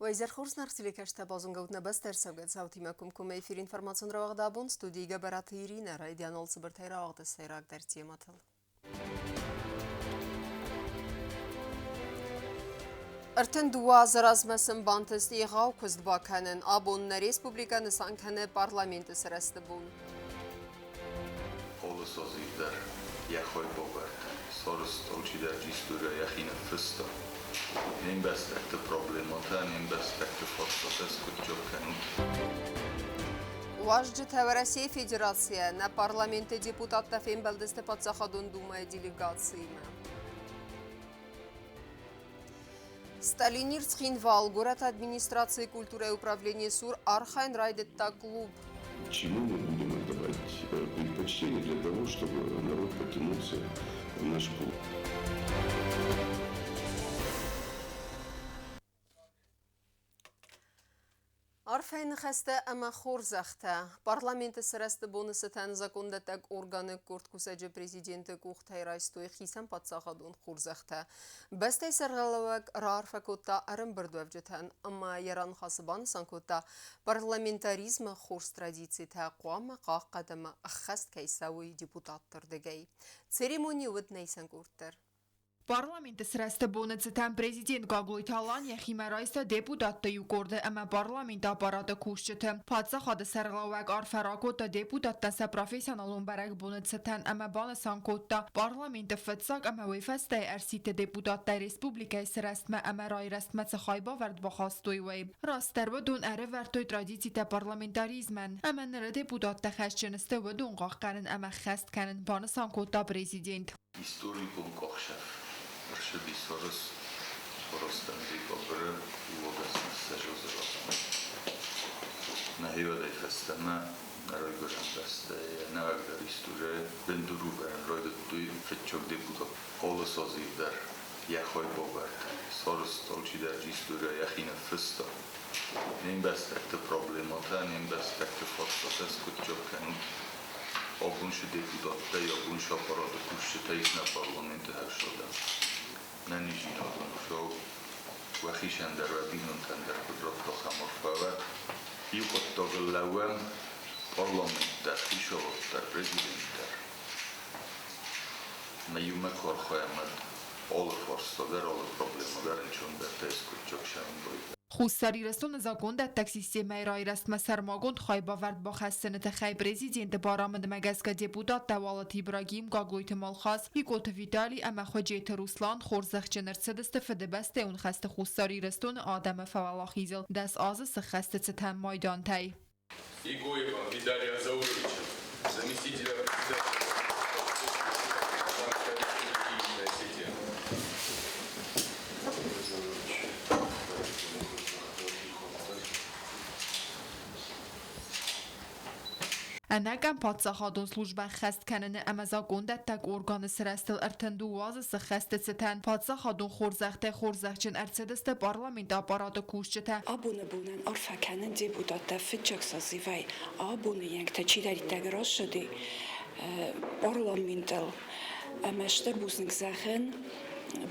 Вайзерхорс нарсиликашта базунгаутна бастерсавгат саутимакум куме эфир информацион равагдабун студига барат Ирина радианол сыбыртай равагда сайрак дартиематыл. Артен дуа заразмасын бантыст иғау күздба кәнін абонна республиканы санкәні парламенті сірәсті бұл. Олы созивдар, яхой бобард, сорыс толчидар жистуря яхина фысто. Nem beszéltek problémata, nem beszéltek forszatesz kutcsokkenut. Важджита Россия Федерация на парламенте депутатов Эмбалдесте подсахадун думая делегациями. Сталинир Цхинвал, город администрации культуры и управления СУР Архайн Райдетта клуб. Чему мы будем отдавать предпочтение для того, чтобы народ потянулся в наш клуб? Арфайн хасте ама хорзахта. Парламенті сірасты бонысы тән законда тәк органы көрт күсәджі президенті күхтай райстой хисан патсағадун хорзахта. Бәстай сарғалауак рарфа көтта арым бірдуәв жетән, ама яран хасыбан сан көтта парламентаризмы хорс традиции тәқуама қақ қадымы ахаст кайсауи депутаттыр дегей. Церемония өт нейсан көрттір. Парламенті сірәсті боныцытан президент Гаглой Талан яхимарайста депутатты юкорды әмі парламент аппараты күшчіті. Патса қады сәрғауәк арфаракотта депутаттаса профессионалун бәрәк боныцытан әмі банысан котта парламенті фытсак әмі вейфәстай әрситі депутаттай республикай сірәстмә әмі рай рәстмәці хайба вәрд бақастуй вейб. Растар вәдун әрі вәртой традицита парламентаризмен. Әмі нірі депутатта қәшчіністі вәдун қаққарын әмі қәст кәнін банысан котта президент. Историкум кохшев. Ршеби сорос, поростан рикобры, увогасны сажозыватны. Нахивадай фестема, наройгожан фестея, навагдар истуре, бендуруберн ройдуттуй фетчок депутат. Олы созивдар, яхой бобард, сорос толчидар жистуре яхина фесто. Nem beszéltek problémata, nem beszéltek forszatesz kutcsokkenut. Abunși deputatai, abunși aparatul kushita is na parlamentu hevsoda. Nem is iradon show. Vahishender ve binuntander kudrotka hamorfava. Jukottog lewem parlamenter, hisolotter, prezidenter. Melyum megharhajamed alle forszadar, alle problémadar, encsonder tejszkutcsok semmi. خوستاری رسون زاگون در تکسیسی میرای رسم سرماگوند خواهی باورد با خستنت خواهی پریزیدنت بارامد مگز که دیپودات دوالت ایبراگیم گاگلویت مالخاز یکوت ویدالی اما خوجیت روسلان خورزخ جنر سدست فده بسته اون خست خوستاری رسون آدم فوالاخیزل دست آز سخست ستم مایدان تای Игоева Виталия Зауровича, заместителя председателя انکم پادساخادون سلوجبن خست کنن امزا گونده تک ارگان سرستل ارتندو واز سخست ستن پادساخادون خورزخچن ارتدست پارلمنت آپارات کوشچته Abone bulunan Arfakan'ın deputatı Fıçak Sazivay abone yankta çileri tegrar şedi parlamental amaçta buznik zahen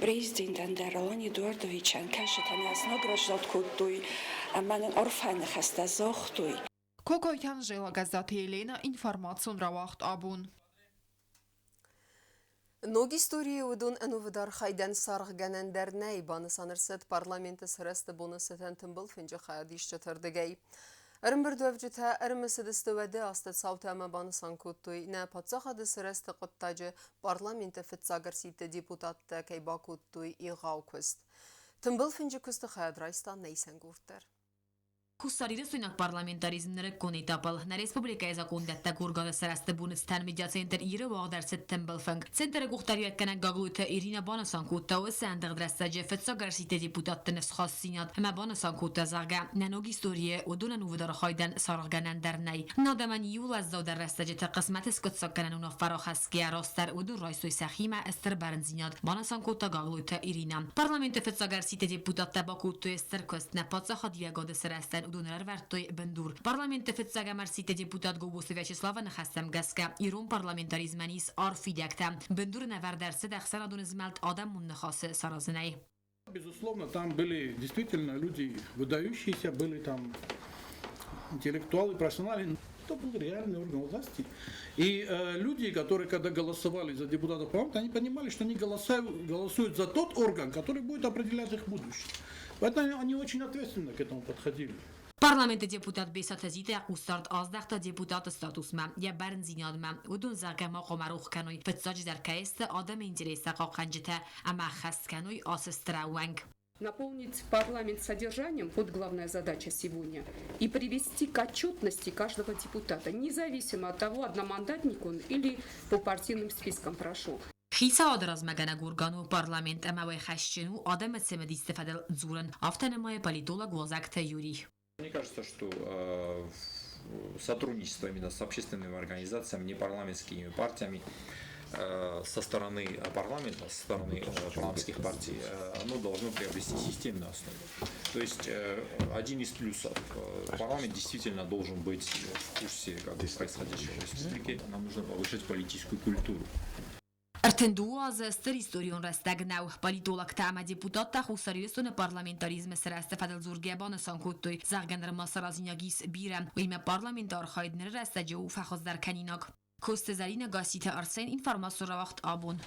prezident Anderalan Eduardoviç'an kaşıtan asna grajdat kuttuy amanen Arfan'ı hasta zohtuy Kokojtan жила газета Елена информацион равахт абун. Ноги истории удун анувдар хайдан сарг ганандар ней баны санырсет парламенті сірәсті бонысытан тымбыл финжі хайадиш чатырдыгай. Арым бір дөвжіта арымы сідісті вәді асты саутама баны санкуттуй на патсахады сірәсті құттажы парламенті фитсагар ситі депутатты кайба куттуй иғау күст. Тымбыл финжі күсті хайадрайстан нейсен гуртар. Хуссариры суйнак парламентаризмнері көне тапыл. На республика язакундетті көрганы сәрәсті бұныстан медиа центр ири вағдар сеттен білфінг. Центрі құқтар өткені ғағлуыты Ирина Банасан көттауы сәндіғ дрәстәжі фетсагар сите депутатты нефс хас синят. Әмә Банасан көтті зарға. Нәног история одуnan увыдар қайдан сарғанан дәрнәй. Надаман юлаз заудар рәстәжі тәқісмәт іскөтсак кәнен уна фарахаске растар удун райсой сәхима әстір бәрін зинят. Банасан көтті ғағлуыты Ирина. Парламенті фетсагар сите депутатты бақуытты әстір көстіне патса хадвиягоды сәрәстен Donar Vertoj Bendur. Parlamentet fetsaga marsite deputat Gogosi Vyacheslava Nakhasem Gaska. Iron parlamentarizmanis arfidekte. Bendur never derse de xsanadun izmelt adam munnekhase saraznej. Безусловно, там были действительно люди выдающиеся, были там интеллектуалы, профессионалы. Это был реальный орган власти. И люди, которые когда голосовали за депутатов парламента, они понимали, что они голосуют за тот орган, который будет определять их будущее. Поэтому они очень ответственно к этому подходили. Parlamenti deputat Besat Zita Ustart Azdachta deputat statusma ya Bernzinadma udun zagama qomaruch kanoi fetsaj dar kaiste adam interesa qaqanjita ama khast kanoi asstrauang. Наполнить парламент содержанием – вот главная задача сегодня. И привести к отчетности каждого депутата, независимо от того, одномандатник он или по партийным спискам прошел. خیسا آدراز مگن گورگانو پارلمنت اما وی خشنو آدم سمدی استفاده زورن آفتن مای پالیتولوگ وزاکت یوری. Мне кажется, что сотрудничество именно с общественными организациями, непарламентскими партиями со стороны парламента, со стороны парламентских партий, оно должно приобрести системную основу. То есть один из плюсов. Парламент действительно должен быть в курсе происходящего в республике. Нам нужно повышать политическую культуру. Artenduu az sztorisztorion resztegnau, politolog táma deputatta, huszarőszön parlamentarizm szerezte fedel zurgában a szankóttői, zárgenre masszaraznyagis bírem, hogy me parlamentar hajdnere resztegyó fehozdár keninak. Kosztezerine gasszite arcén információra vaxt abon.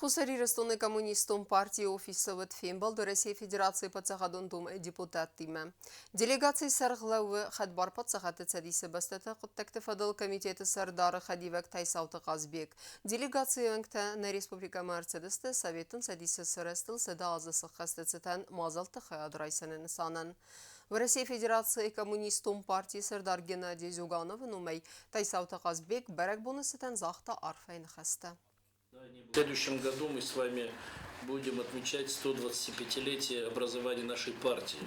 Хусарирстон коммунистом партии офиса в Фембал до России Федерации подсахадон думы депутат тима. Делегации сарглауы хадбар подсахаты цадисы бастата құттакты фадал комитеты сардары хадивак тайсауты қазбек. Делегация вангта на республика Мерцедесті Советін цадисы сырыстыл сада азысы қастыцетан мазалты қаядрайсаны нысанан. В России Федерации коммунистом партии сардар Геннадий Зюганов нумай тайсауты қазбек бәрәк бонысытан захта арфайны қасты. В следующем году мы с вами будем отмечать 125-летие образования нашей партии.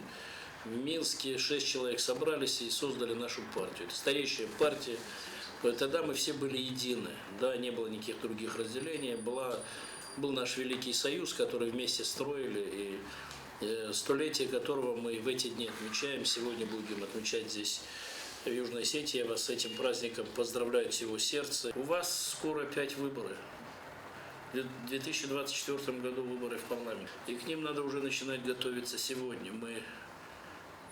В Минске 6 человек собрались и создали нашу партию. Это старейшая партия. Тогда мы все были едины. Да, не было никаких других разделений. Был наш Великий Союз, который вместе строили, и столетие которого мы в эти дни отмечаем. Сегодня будем отмечать здесь в Южной Осетии. Я вас с этим праздником поздравляю от всего сердца. У вас скоро опять выборы. В 2024 году выборы в парламент. И к ним надо уже начинать готовиться сегодня. Мы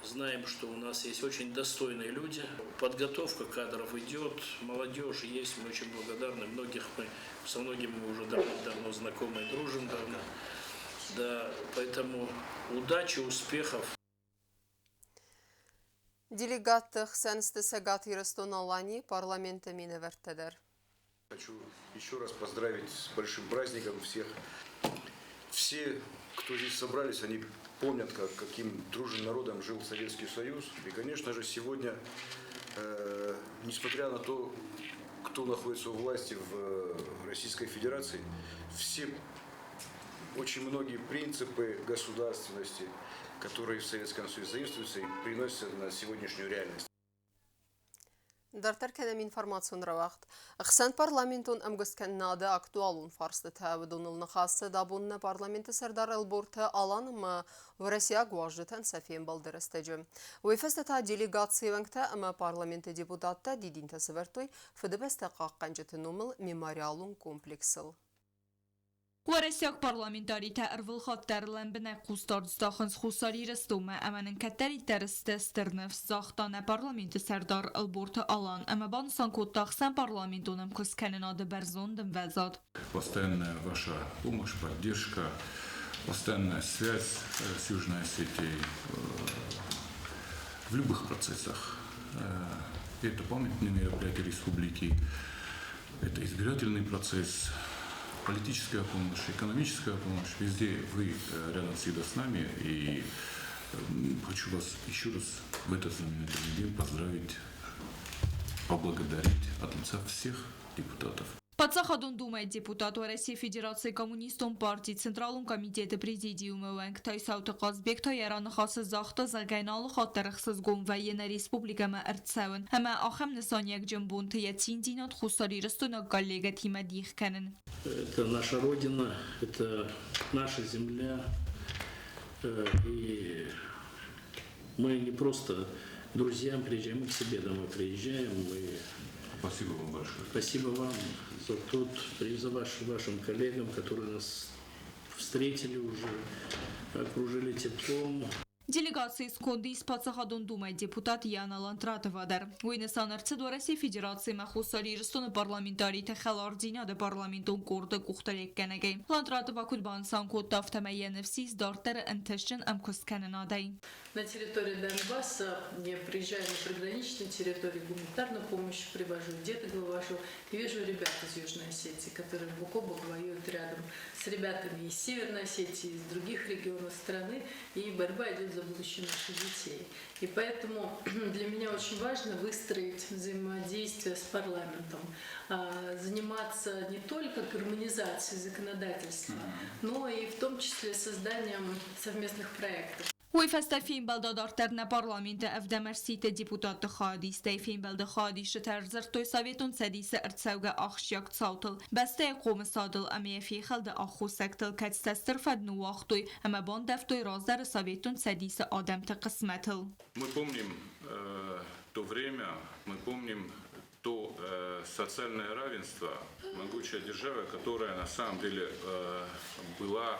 знаем, что у нас есть очень достойные люди. Подготовка кадров идет, молодежь есть, мы очень благодарны. Со многими мы уже давно знакомы и дружим давно. Да, поэтому удачи, успехов. Делегаттых сәністі сәгат Ирастон Алани парламента мені вәрттедер. Хочу еще раз поздравить с большим праздником всех. Все, кто здесь собрались, они помнят, каким дружным народом жил Советский Союз. И, конечно же, сегодня, несмотря на то, кто находится у власти в Российской Федерации, все, очень многие принципы государственности, которые в Советском Союзе заимствуются и приносятся на сегодняшнюю реальность. Дартар кәнем информацион равақт. Ақсан парламентон әмгісткен нады актуалун фарсты тәуідонылны қасы дабунны парламенті сардар әлборты аланымы в Россия гуаждытан сәфен балдырыстыжы. Уйфесті та делегация вәңті әмі парламенті депутатта дидинті сівертой фыдыбәсті қаққанжыты номыл мемориалун комплексыл. ورسياق parlamentari تأرفل درلن بنا قوستار دستاخنز خوصاری رستومه امنن کتری ترسته سترنف زاختانه parlament سردار البورت آلان اما بانسان کود تاخسن parlamentونم کس کنناد برزوندم وزاد. Постоянная ваша помощь, поддержка, постоянная связь с Южной Осетией в любых процессах. Это памятные мероприятия республики, это избирательный процесс, политическая помощь, экономическая помощь. Везде вы рядом всегда с нами. И хочу вас еще раз в этот знаменательный день поздравить, поблагодарить от лица всех депутатов. Подсахадон думает депутат России Федерации Коммунистом партии Центральном комитете президиума венг тайсауты Казбек тайраны хасы захта загайналы хаттарықсыз гон ва ена республикама әртсауын. Әмә ахам нысанияк жамбун тыя тиндинат хусари растуна коллега тима дихканын. Это наша родина, это наша земля. И мы не просто друзьям приезжаем, мы к себе домой приезжаем. Спасибо вам большое. Спасибо вам за вашим коллегам, которые нас встретили уже, окружили теплом. Делегация из Кондис Пацахадун Думай депутат Яна Лантратовадер. Уйнесан Арцедуараси Федерации Махусари Рестон парламентари Техалардина де парламентун Курда Кухтарек Кенеге. Лантратова Кудбан Санкут Тафтамая Невсис Дартер Энтешен Амкуст Кананадай. На территории Донбасса я приезжаю на приграничные территории, гуманитарную помощь привожу, деток вывожу. И вижу ребят из Южной Осетии, которые бок о бок воюют рядом с ребятами из Северной Осетии, из других регионов страны. И борьба идет за будущее наших детей. И поэтому для меня очень важно выстроить взаимодействие с парламентом, заниматься не только гармонизацией законодательства, но и в том числе созданием совместных проектов. ويفست فين بلده دارترنا پارلمانت افدمر سیت دیپوتات خادیسته فین بلده خادیش ترزر توی سویتون سدیس ارتسوغ آخشیاک تساوتل بسته قوم سادل امی فی خلد آخو سکتل کتستر فد نواختوی اما بان دفتوی رازدر سویتون سدیس آدم تقسمتل. Мы помним то время, мы помним то социальное равенство, могучая держава, которая на самом деле была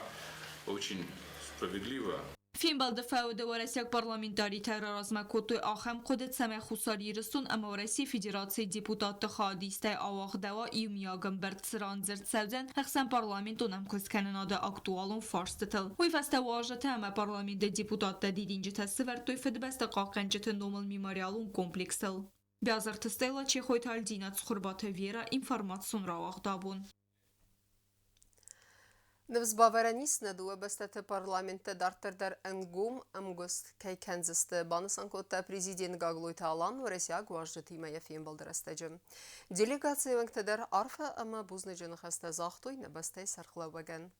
очень справедлива. فین بلده فاوده ورسیک پارلمانتاری ترراز مکوتوی آخم قدرت سمه خساری رسون اما ورسی فدراسی دیپوتات خادیسته آواخ دوا ایومیاگم برتسران زرد سوزن اخسن پارلمانتون هم کس کنناده اکتوالون فارستتل وی فسته واجته اما پارلمانت دیپوتات دیدینجه تسورتوی فدبست قاقنجت نومل میماریالون کمپلکسل بیازر تستیلا چه خوی تالدینات خربات ویرا اینفارماتسون را واخ دابون. Nevzbaverenis neduwe bestete parlamentte darter der engum amgust kay kenziste banısankota prezident gagloyta alan Rusya gwajti maya fin baldrastacım. Delegatsiya vengteder arfa ama buznecin xasta zaxtoy nebestay sarxlawagan.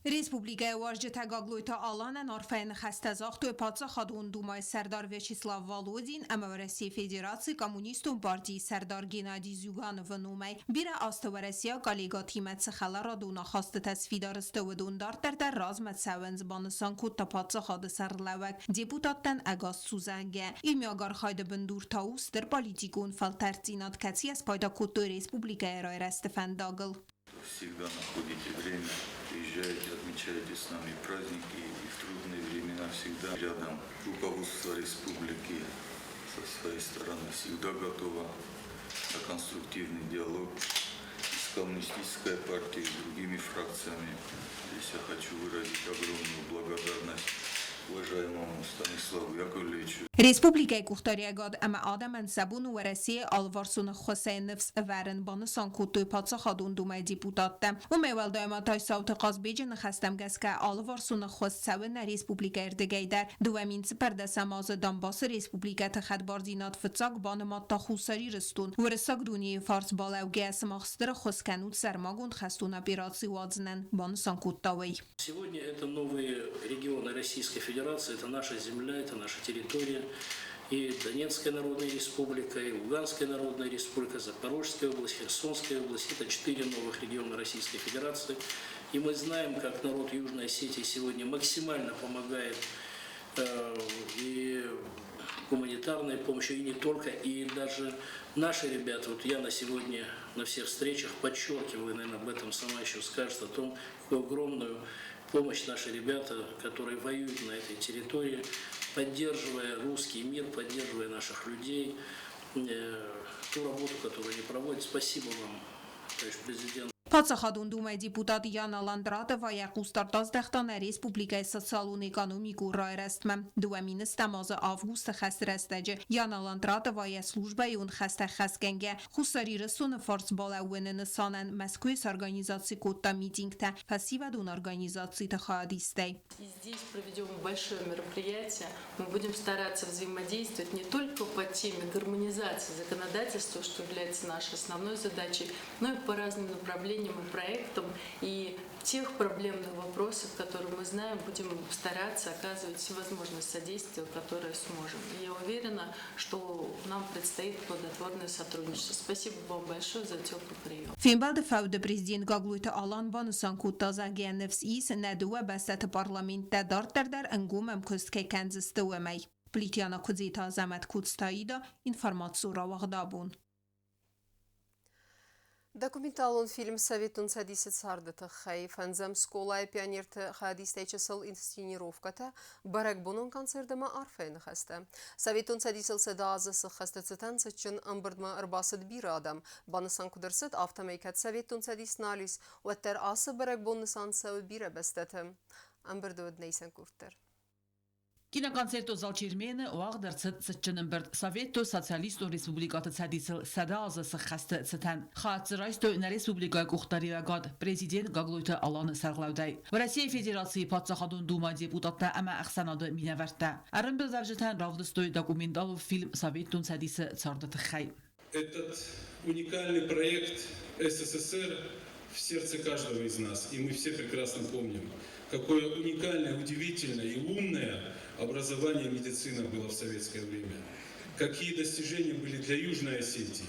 Республика واجد گاگلویتا آلان نارفین خسته زاخت و پادشاه خادون دومای سردار ویچیسلاو والودین اما ورسی فدراسی کمونیستون پارتی سردار گنادی زیوگان و نومی بیر آست ورسیا کالیگا تیمت سخلا را دونا خواست تصفیدار استودون دار در رازمت سونز بانسان کود تا پادشاه خاد سرلوک دیپوتاتن اگاز سوزنگه ایمیاگار خاید بندور تاوس در پالیتیکون فلترزینات کسی از پایدا کود республика ارائه رستفن داگل. Всегда находите время, приезжаете, отмечаете с нами праздники, и в трудные времена всегда рядом. Руководство республики со своей стороны всегда готово на конструктивный диалог и с коммунистической партией, и с другими фракциями. Здесь я хочу выразить огромную благодарность уважаемому Станиславу Яковлевичу. Республика Кухтариагад اما آدم سبون ورسی آلوارسون حسین نفس ورن بانسان کوتوی پادشاه خادون دومای دیپوتاتم و میوال دایما تای ساوت قازبیج نخستم گز که آلوارسون خست سوین ریسپوبلیکا اردگی در دوامین سپرده سماز دانباس ریسپوبلیکا تخد باردینات فتساق بانمات تا خوصاری رستون ورساق دونی فارس بالاوگی اسماخستر خسکنود سرماگون خستون اپیراتسی وادزنن بانسان کوتاوی. Сегодня это новые регионы Российской Федерации, это наша земля, это наша территория. И Донецкая Народная Республика, и Луганская Народная Республика, Запорожская область, Херсонская область. Это 4 новых региона Российской Федерации. И мы знаем, как народ Южной Осетии сегодня максимально помогает и гуманитарной помощью, и не только. И даже наши ребята, вот я на сегодня на всех встречах подчеркиваю, наверное, об этом сама еще скажет, о том, какую огромную помощь наши ребята, которые воюют на этой территории, поддерживая русский мир, поддерживая наших людей, ту работу, которую они проводят. Спасибо вам, товарищ президент. پادشاه خادون دومای دیپوتات یانا لاندرات و یقوستار دازدختان ریسپوبلیکای سوسیالون اکانومیکو رای رستمم دوامین استماز آوگوست خست رستجه یانا لاندرات و یا سلوجبه اون خسته خسکنگه خساری رسون فارس بالا ون نسانن مسکوی سارگانیزاسی کوتا میتینگ تا پسی و دون ارگانیزاسی تخادیسته. И здесь проведем большое мероприятие. Мы будем стараться взаимодействовать не только по теме гармонизации законодательства, что является нашей основной задачей, но и по разным направлениям и проектам, и тех проблемных вопросов, которые мы знаем, будем стараться оказывать всевозможное содействие, которое сможем. И я уверена, что нам предстоит плодотворное сотрудничество. Спасибо вам большое за теплый прием. فینبال فاود پرزیدنت گاگلویت آلان بانسان کوتازا گنفس ایس ندوه بسات پارلمانت دارتر در انگوم امکست که کنزسته و می. پلیتیانا کزیتا زمت کودستایی دا اینفارماتسو را وغدابون. Դոկումենտալոն ֆիլմ Սովետուն ցադիսը ցարդը խայ ֆանզամ սկոլայ պիաներթը խադիստեյչսել ինստինիրովկատը բարակբոնոն կոնցերտը արֆեն խստը Սովետուն ցադիսել սդազը սխստը ցտան ցչն ամբրդմա ըրբասդ բիր адам բանսան կուդրսդ ավտոմեյքատ Սովետուն ցադիսնալիս ուտեր ասը բարակբոննսան սավ բիրը բստը ամբրդոդ նեյսան կուրտեր Կինոկոնցերտը զալչիրմենը ուաղ դրցդ սճնըմբրդ Սովետո սոցիալիստո ռեսպուբլիկատը ցադիսել սադազը սխստը ցտան խացրայստո նա ռեսպուբլիկայ կուխտարիվագատ պրեզիդենտ Գագլույթը Ալանը Սարղլավդայ Ռոսիա Ֆեդերացիի պատասխանատուն դումա դեպուտատը ամա ախսանադը մինավարտա արմբզավջթան რავդստոյ դոկումենտալով ֆիլմ Սովետուն ցադիսը ցարդը խայ Этот уникальный проект СССР в сердце каждого из нас, и мы все прекрасно помним, какое уникальное, удивительное и умное образование медицины было в советское время. Какие достижения были для Южной Осетии,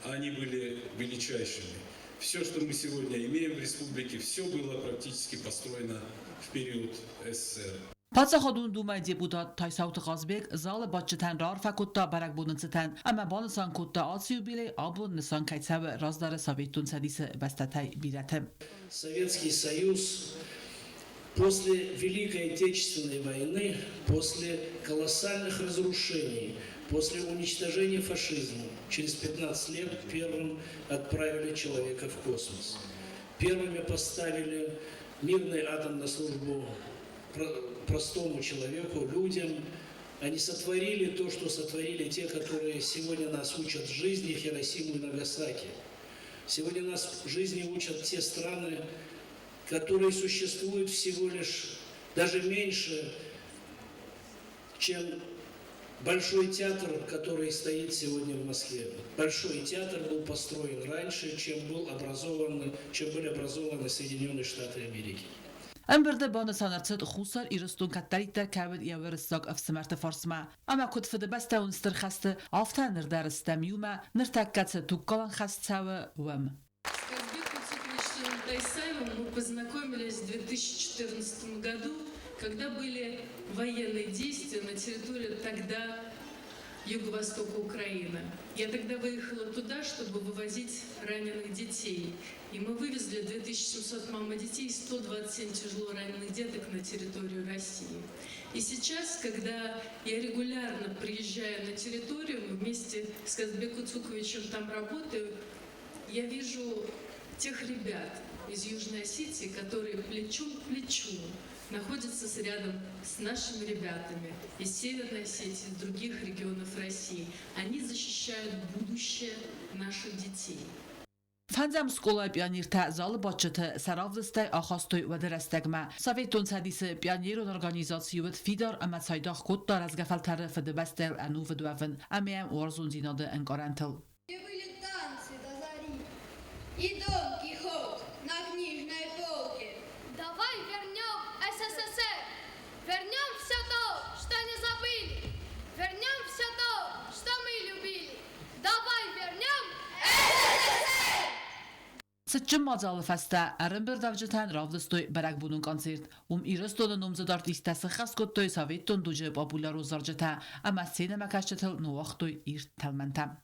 они были величайшими. Все, что мы сегодня имеем в республике, все было практически построено в период СССР. Պատասխանատուն դումա դեպուտատ Թայսաուտ Ղազբեկ զալը բաճտան ռար ֆակուտա բարակբոնն ցտան ամա բանսան կուտա ացյուբիլե աբուն նսան կայցավ ռազդարը Սովետուն ցադիսը բաստատայ բիրաթը Советский Союз после Великой Отечественной войны, после колоссальных разрушений, после уничтожения фашизма, через 15 лет первым отправили человека в космос. Первыми поставили мирный атом на службу простому человеку, людям. Они сотворили то, что сотворили те, которые сегодня нас учат жизни, Хиросиму и Нагасаки. Сегодня нас жизни учат те страны, которые существуют всего лишь даже меньше, чем Большой театр, который стоит сегодня в Москве. Большой театр был построен раньше, чем были образованы Соединенные Штаты Америки. Ամբերդը բանասանարցդ խուսար իրստուն կատարիտը կավդ եվերստակ ավսմարտը ֆարսմա ամա կուտֆդը բաստաուն ստրխաստը ավտան նրդարստամյումա նրտակկացը տուկկալան խաստցավը ուամ Мы познакомились в 2014 году, когда были военные действия на территории тогда юго-востока Украины. Я тогда выехала туда, чтобы вывозить раненых детей. И мы вывезли 2700 мам и детей, 127 тяжело раненых деток на территорию России. И сейчас, когда я регулярно приезжаю на территорию, мы вместе с Казбеком Цуковичем там работаю, я вижу тех ребят из Южной Осетии, которые плечом к плечу находятся рядом с нашими ребятами из Северной Осетии, из других регионов России. Они защищают будущее наших детей. Фанзам скола пионерта залы бачыты саравдыстай ахастой вадырастагма Советун цадисы пионерон организациювет фидар ама сайдах кутта разгафалтары фадыбастер ану вадуавен амиям уарзун зинады энгарантыл. Где были танцы до зари и Дон Кихот на книжной полке. Давай вернем СССР, вернем все то, что не забыли, вернем все то, что мы любили. Давай вернем СССР! Сычым мазалы фаста арымбер давжытан равдыстой баракбунун концерт ирыстонун умзадарт листасы хаскоттой Советтон дужы популяр узаржыта ама сцена макашчатыл нуахтой ирт талмантам.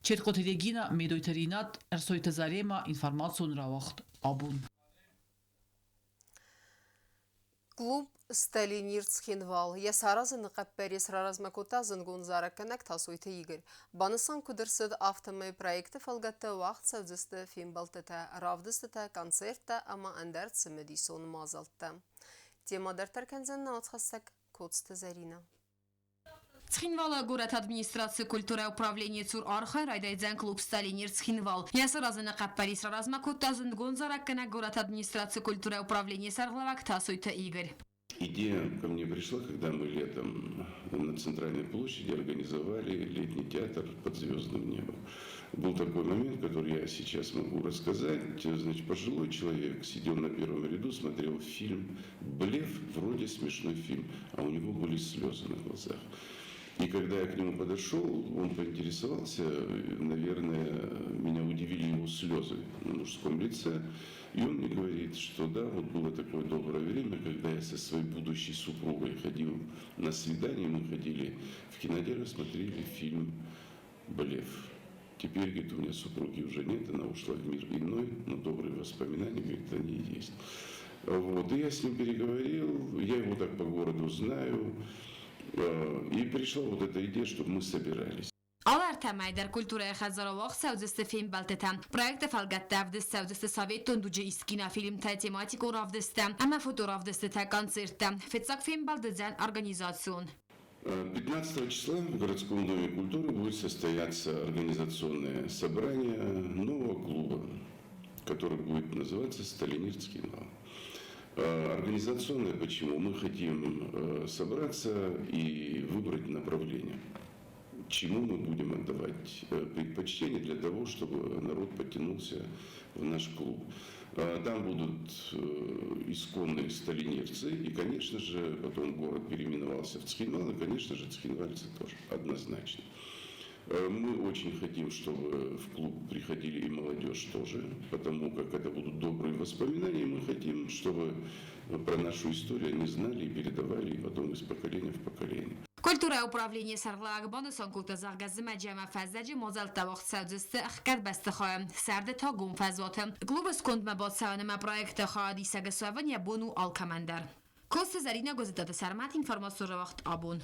Черкотелегина медойтеринат эрсойте зарема информацион равахт абун. Клуб Сталинирцхинвал. Я саразын қаппәрес раразмакота зынгун зараканак тасуйты игір. Банысан күдірсід автомай проекты фалгатты вақт савдысты фимбалтыта, равдыстыта, концертта, ама андарт сымедисон мазалтта. Темадар тарканзан наутхастак кодсты зарина. Цхинвала город администрации культуры управления ЦУР Арха райдайдзан клуб Сталинир Цхинвал. Я саразына қаппарис раразмакота зынгун заракана город администрации культуры управления Сарглавак тасуйты Игорь. Идея ко мне пришла, когда мы летом на Центральной площади организовали летний театр под звездным небом. Был такой момент, который я сейчас могу рассказать. Значит, пожилой человек сидел на первом ряду, смотрел фильм «Блеф», вроде смешной фильм, а у него были слезы на глазах. И когда я к нему подошел, он поинтересовался, наверное, меня удивили его слезы на мужском лице. И он мне говорит, что да, вот было такое доброе время, когда я со своей будущей супругой ходил на свидание, мы ходили в кинотеатр, смотрели фильм «Блеф». Теперь, говорит, у меня супруги уже нет, она ушла в мир иной, но добрые воспоминания, говорит, они есть. Вот, и я с ним переговорил, я его так по городу знаю, и пришла вот эта идея, чтобы мы собирались. Alartamay der kultúra Xazarovaq Saudiste filmbaltetan. Projekte falgattavde Saudiste Sovetunduje iskina film tematiku ravdiste. Ama fotoravdiste ta koncertte. Fetsak filmbaldezen организацион. 15 числа в городском доме культуры будет состояться организационное собрание нового клуба, который будет называться «Сталинирский вал». Организационное почему? Мы хотим собраться и выбрать направление, чему мы будем отдавать предпочтение для того, чтобы народ подтянулся в наш клуб. Там будут исконные сталинирцы, и, конечно же, потом город переименовался в Цхинвал, и, конечно же, цхинвальцы тоже, однозначно. Мы очень хотим, чтобы в клуб приходили и молодежь тоже, потому как это будут добрые воспоминания, и мы хотим, чтобы про нашу историю они знали и передавали, и потом из поколения в поколение. Kultura upravlenie sarlaqban sankulta zargazma jama fazzaji mozal tavaq saudiste akhkad bastakha sarde ta gum fazot klub skond mabad savanama proyekte hadisa gasavanya bonu alkamandar kosta zarina gazetata sarmat informatsiya vaqt abun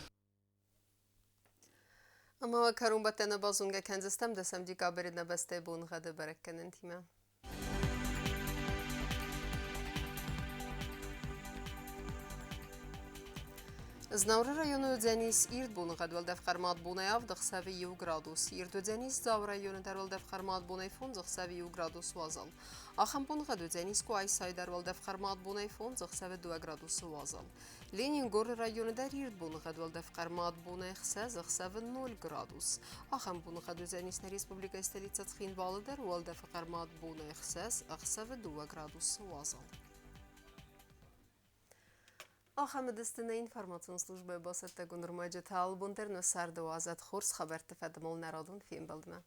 Ama karun batena bazunga kenzestem desem dikaberina beste bun gade berekkenin time. Znavra rayonu Ödzenis İrd bunu qadval defqarmat bunay avdıq səvi gradus. İrd Ödzenis Zavra rayonu darval defqarmat bunay fonzıq səvi gradus vazal. Axam bunu qad Ödzenis ku ay say darval defqarmat bunay fonzıq səvi 2 gradus vazal. Lenin Gor rayonu dar İrd bunu qadval defqarmat bunay xsəzıq səvi 0 gradus. Axam bunu qad Ödzenis Respublika stolitsa Txinvalı darval defqarmat bunay xsəz səvi 2 gradus vazal. Ахамедистина информационная служба басатта гунурмаджа талбунтер но сарда азат хорс хабар тфадмол народун фим балдма.